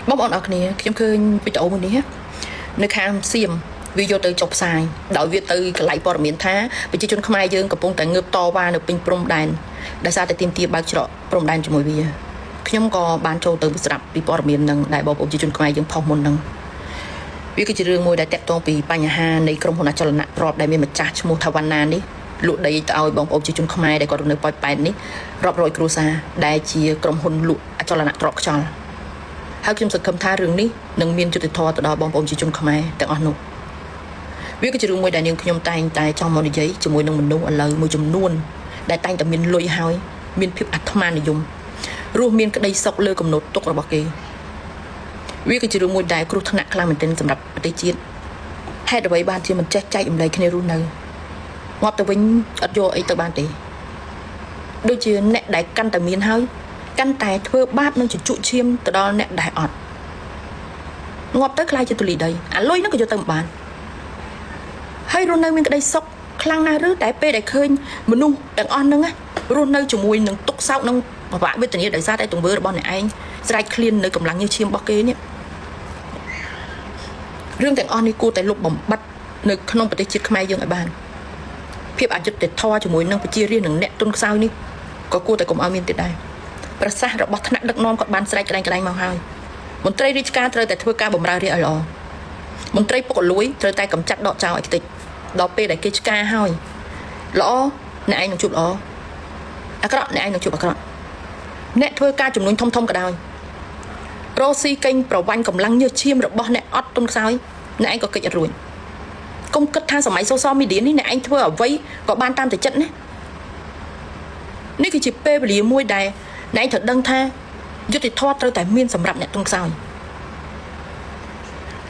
bóng bọn ở kiaខ្ញុំឃើញវីដេអូមួយនេះនៅខាងសៀមវាយកទៅចុះផ្សាយដោយវាទៅកន្លែងព័ត៌មានថាប្រជាជនខ្មែរយើងកំពុងតែងើបតវ៉ានៅពេញព្រំដែនដោយសារតែទាមទារបើកច្រកព្រំដែនជាមួយវាខ្ញុំក៏បានចូលទៅស្ដាប់ពីព័ត៌មាននឹងដែលបងប្អូនប្រជាជនខ្មែរយើងផុសមុននឹងវាគឺជារឿងមួយដែលតាក់ទងពីបញ្ហានៃក្រុមហ៊ុនអចលនៈទ្រព្យដែលមានម្ចាស់ឈ្មោះថាវណ្ណានេះលក់ដីទៅឲ្យបងប្អូនប្រជាជនខ្មែរដែលគាត់រស់នៅប៉ោយប៉ែតនេះរាប់រយគ្រួសារដែលជាក្រុមហ៊ុនលក់អចលនៈទ្រព្យខ្យល់ហើយខ្ញុំសង្ឃឹមថារឿងនេះនឹងមានយុត្តិធម៌ទៅដល់បងប្អូនប្រជាជនខ្មែរទាំងអស់នោះវាគឺជារឿងមួយដែលនាងខ្ញុំតែងតែចង់មកនិយាយជាមួយនឹងមនុស្សឥឡូវមួយចំនួនដែលតែងតែមានលុយហើយមានភាពអាត្មានិយមរស់មានក្តីសុខលើកំណត់ទុករបស់គេវាគឺជារឿងមួយដែលគ្រោះថ្នាក់ខ្លាំងមែនទែនសម្រាប់ប្រទេសជាតិហេតុអ្វីបានជាមិនចេះចែករំលែកគ្នារស់នៅងាប់ទៅវិញអត់យកអីទៅបានទេដូចជាអ្នកដែលកាន់តែមានហើយកាន់តែធ្វើបាបនឹងជញ្ជក់ឈាមទៅដល់អ្នកដែលអត់ងាប់ទៅខ្លាចជាទូលីដីអាលុយនោះក៏យកទៅមិនបានហើយរស់នៅមានក្តីសុខខ្លាំងណាស់ឬតែពេលដែលឃើញមនុស្សទាំងអស់ហ្នឹងរស់នៅជាមួយនឹងទុកសោកនឹងបបាក់វេទនាដោយសារតែទង្វើរបស់អ្នកឯងស្រែកឃ្លាននៅកម្លាំងញើសឈាមរបស់គេនេះរឿងទាំងអស់នេះគួរតែលុបបំបត្តិនៅក្នុងប្រទេសជាតិខ្មែរយើងឲ្យបានភាពអយុត្តិធម៌ជាមួយនឹងប្រជារាស្ត្រនិងអ្នកទុនខ្សោយនេះក៏គួរតែកុំឲ្យមានទៀតដែរប្រសាសន៍របស់ថ្នាក់ដឹកនាំគាត់បានស្រែកក្លែងមកហើយមន្ត្រីរាជការត្រូវតែធ្វើការបម្រើរាជឲ្យល្អមន្ត្រីពុករលួយត្រូវតែកម្ចាត់ដកចោលឲ្យខ្ទេចដល់ពេលដែលគេឆ្ការហើយល្អអ្នកឯងនឹងជួបល្អអាក្រក់អ្នកឯងនឹងជួបអាក្រក់អ្នកធ្វើការចំនួនធំក៏ដោយរស់ស៊ីកេងប្រវាញ់កម្លាំងញើសឈាមរបស់អ្នកអត់ទុនខ្សោយអ្នកឯងក៏កិច្ចអត់រួចកុំគិតថាសម័យ social media នេះអ្នកឯងធ្វើអ្វីក៏បានតាមតែចិត្តណានេះគឺជាពេលវេលាមួយដែលអ្នកឯងត្រូវដឹងថាយុត្តិធម៌ត្រូវតែមានសម្រាប់អ្នកទុនខ្សោយ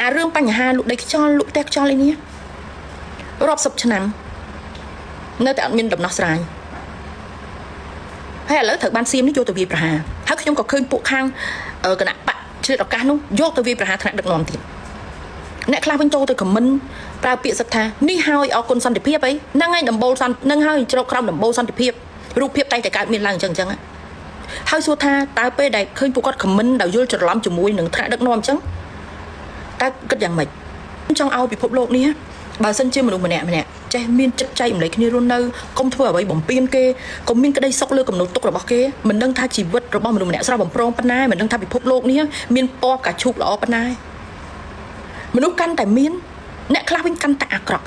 អារឿងបញ្ហាលក់ដីខ្យល់លក់ផ្ទះខ្យល់អីនេះរាប់សិបឆ្នាំនៅតែអត់មានដំណោះស្រាយហើយឥឡូវត្រូវបានសៀមនេះយកទៅវាយប្រហារហើយខ្ញុំក៏ឃើញពួកខាងគណៈបកឆ្លៀតឱកាសនោះយកទៅវាយប្រហារថ្នាក់ដឹកនាំទៀតអ្នកខ្លះវិញចូលទៅខមមិនប្រើពាក្យសឹកថានេះហើយអរគុណសន្តិភាពអីហ្នឹងហើយដំបូលសន្តិហ្នឹងហើយជ្រកក្រោមដំបូលសន្តិភាពរូបភាពតែងតែកើតមានឡើងអញ្ចឹងហើយសួរថាតើពេលដែលឃើញពួកគាត់ខមមិនដោយយល់ច្រឡំជាមួយនឹងថ្នាក់ដឹកនាំអញ្ចឹងតើគិតយ៉ាងម៉េចខ្ញុំចង់ឲ្យពិភពលោកនេះបើសិនជាមនុស្សម្នាក់ចេះមានចិត្តចែករំលែកគ្នារស់នៅកុំធ្វើអ្វីបំពេញគេកុំមានក្តីសុខលើកំណត់ទុករបស់គេមិនដឹងថាជីវិតរបស់មនុស្សម្នាក់ស្រស់បំព្រងប៉ុណ្ណាមិនដឹងថាពិភពលោកនេះមានពណ៌កាឈូកល្អប៉ុណ្ណាមនុស្សកាន់តែមានអ្នកខ្លះវិញកាន់តែអាក្រក់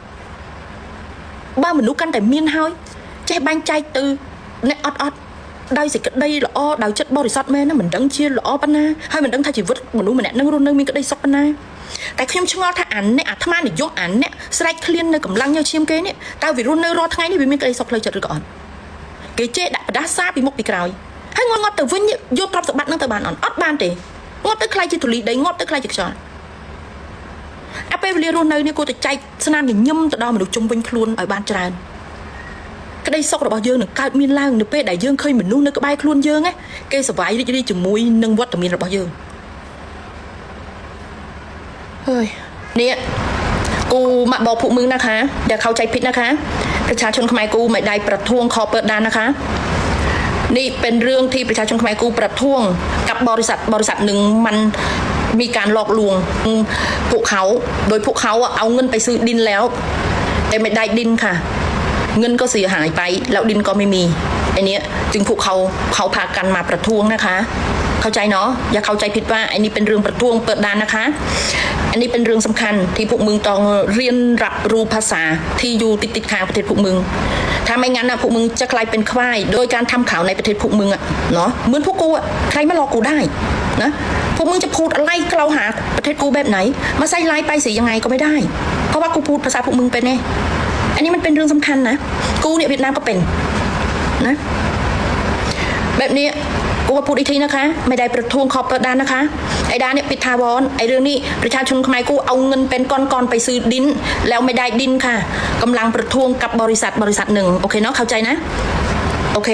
បើមនុស្សកាន់តែមានហើយចេះបែងចែកទៅអ្នកអត់ដោយសេចក្តីល្អដោយចិត្តបរិសុទ្ធមែនណាមិនដឹងជាល្អប៉ុណ្ណាហើយមិនដឹងថាជីវិតមនុស្សម្នាក់នឹងរស់នៅមានក្តីសុខប៉ុណ្ណាតែខ្ញុំឆ្ងល់ថាអាអ្នកអាត្មានិយមអាអ្នកស្រែកឃ្លាននៅកម្លាំងញើសឈាមគេនេះតើវារស់នៅរាល់ថ្ងៃនេះវាមានក្តីសុខផ្លូវចិត្តឬក៏អត់គេចេះដាក់ផ្ដាសាពីមុខពីក្រោយហើយងាប់ទៅវិញយកទ្រព្យសម្បត្តិនឹងទៅបានអត់បានទេងាប់ទៅខ្លាចជាទូលីដីងាប់ទៅខ្លាចជាខ្យល់អាពេលវេលារស់នៅនេះគួរតែចែកស្នាមញញឹមទៅដល់មនុស្សជុំវិញខ្លួនឲ្យបានច្រើនក្តីសុខរបស់យើងនឹងកើតមានឡើងនៅពេលដែលយើងឃើញមនុស្សនៅក្បែរខ្លួនយើងគេសប្បាយរីករាយជាមួយនឹងវត្តមានរបស់យើងហើយនេះគូមកបោពួកមឹងนะคะដែលเข้าใจผิดนะคะประชาชนខ្មែរគូไม่ได้ประท้วงขอเปิดด่านนะคะนี่เป็นเรื่องที่ประชาชนខ្មែរគូประท้วงกับบริษัทหนึ่งมันมีการหลอกลวงพวกเขาโดยพวกเขาเอาเงินไปซื้อดินแล้วแต่ไม่ได้ดินค่ะเงินก็เสียหายไปแล้วดินก็ไม่มีไอ้นี้จึงพวกเขาพากันมาประท้วงนะคะเข้าใจเนาะอย่าเข้าใจผิดว่าไอ้นี่เป็นเรื่องประท้วงเปิดด่านนะคะอันนี้เป็นเรื่องสำคัญที่พวกมึงต้องเรียนรับรู้ภาษาที่อยู่ติดข้างประเทศพวกมึงถ้าไม่งั้นพวกมึงจะกลายเป็นควายโดยการทำข่าวในประเทศพวกมึงเนาะเหมือนพวกกูใครมาหลอกกูได้นะพวกมึงจะพูดอะไรกล่าวหาประเทศกูแบบไหนมาใส่ไลน์ไปสิยังไงก็ไม่ได้เพราะว่ากูพูดภาษาพวกมึงเป็นไงอันนี้มันเป็นเรื่องสำคัญนะกูเนี่ยเวียดนามก็เป็นนะแบบนี้กูมาพูดอีกทีนะคะไม่ได้ประท้วงขอบเปิดด่านนะคะไอ้ด่านเนี่ยปิดทาวรไอ้เรื่องนี้ประชาชนខ្មែរกูเอาเงินเป็นก้อนๆไปซื้อดินแล้วไม่ได้ดินค่ะกำลังประท้วงกับบริษัทหนึ่งโอเคเนาะเข้าใจนะโอเค